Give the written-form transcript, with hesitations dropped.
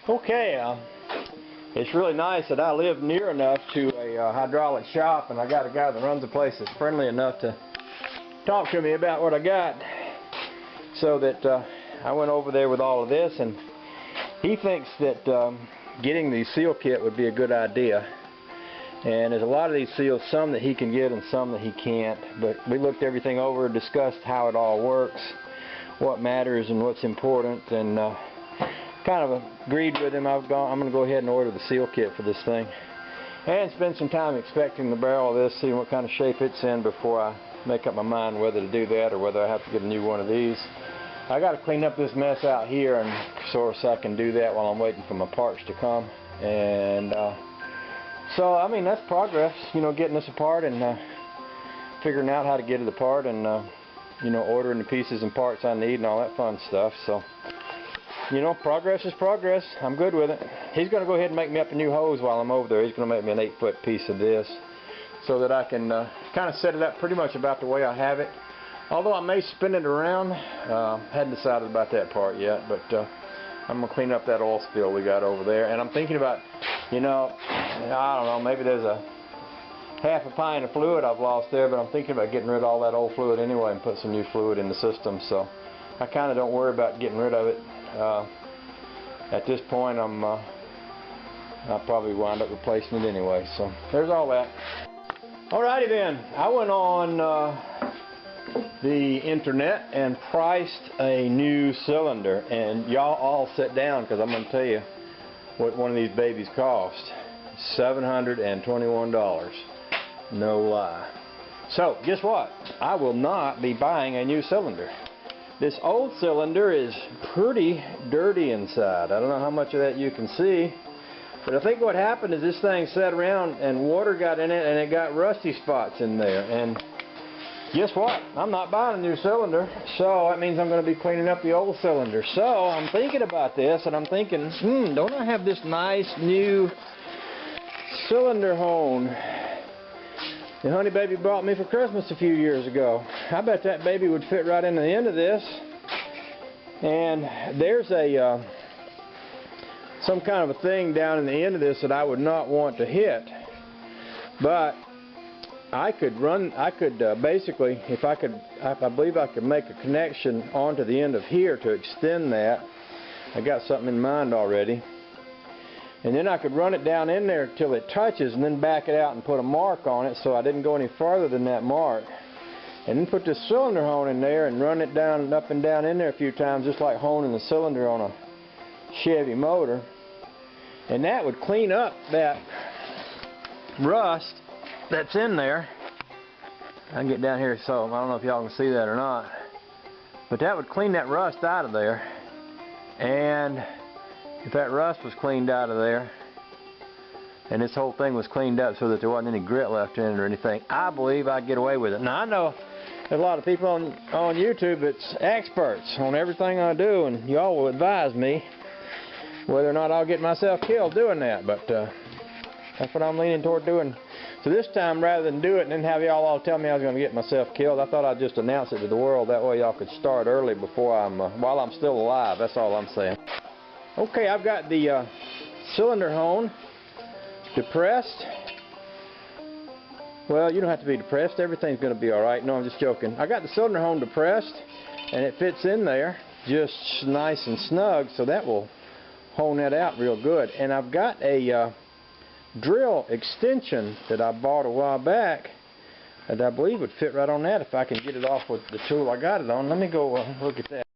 Okay, it's really nice that I live near enough to a hydraulic shop, and I got a guy that runs the place that's friendly enough to talk to me about what I got. So that I went over there with all of this, and he thinks that getting the seal kit would be a good idea. And there's a lot of these seals, some that he can get and some that he can't. But we looked everything over, discussed how it all works, what matters and what's important, and kind of agreed with him. I'm going to go ahead and order the seal kit for this thing and spend some time inspecting the barrel of this, seeing what kind of shape it's in before I make up my mind whether to do that or whether I have to get a new one of these. I got to clean up this mess out here, and so I can do that while I'm waiting for my parts to come. And so I mean, that's progress, you know, getting this apart and figuring out how to get it apart, and you know, ordering the pieces and parts I need and all that fun stuff. So, you know, progress is progress. I'm good with it. He's going to go ahead and make me up a new hose while I'm over there. He's going to make me an 8-foot piece of this so that I can kind of set it up pretty much about the way I have it. Although I may spin it around. Hadn't decided about that part yet, but I'm going to clean up that oil spill we got over there. And I'm thinking about, you know, I don't know, maybe there's a half a pint of fluid I've lost there, but I'm thinking about getting rid of all that old fluid anyway and put some new fluid in the system. So I kind of don't worry about getting rid of it. At this point, I'll probably wind up replacing it anyway. So there's all that. Alrighty then, I went on the internet and priced a new cylinder, and y'all all sit down because I'm going to tell you what one of these babies cost. $721. No lie. So guess what? I will not be buying a new cylinder. This old cylinder is pretty dirty inside. I don't know how much of that you can see, but I think what happened is this thing sat around and water got in it and it got rusty spots in there. And guess what? I'm not buying a new cylinder, so that means I'm going to be cleaning up the old cylinder. So I'm thinking about this, and I'm thinking, don't I have this nice new cylinder hone the honey baby bought me for Christmas a few years ago? I bet that baby would fit right into the end of this. And there's a some kind of a thing down in the end of this that I would not want to hit, but I could basically, if I believe I could make a connection onto the end of here to extend that. I got something in mind already. And then I could run it down in there till it touches and then back it out and put a mark on it so I didn't go any farther than that mark. And then put this cylinder hone in there and run it down, up and down in there a few times, just like honing the cylinder on a Chevy motor. And that would clean up that rust that's in there. I can get down here, so I don't know if y'all can see that or not, but that would clean that rust out of there. And if that rust was cleaned out of there and this whole thing was cleaned up so that there wasn't any grit left in it or anything, I believe I'd get away with it. Now I know there's a lot of people on YouTube that's experts on everything I do, and y'all will advise me whether or not I'll get myself killed doing that, but that's what I'm leaning toward doing. So this time, rather than do it and then have y'all all tell me I was going to get myself killed, I thought I'd just announce it to the world. That way y'all could start early before while I'm still alive. That's all I'm saying. Okay, I've got the cylinder hone depressed. Well, you don't have to be depressed. Everything's going to be alright. No, I'm just joking. I got the cylinder hone depressed, and it fits in there just nice and snug, so that will hone that out real good. And I've got a drill extension that I bought a while back that I believe would fit right on that if I can get it off with the tool I got it on. Let me go look at that.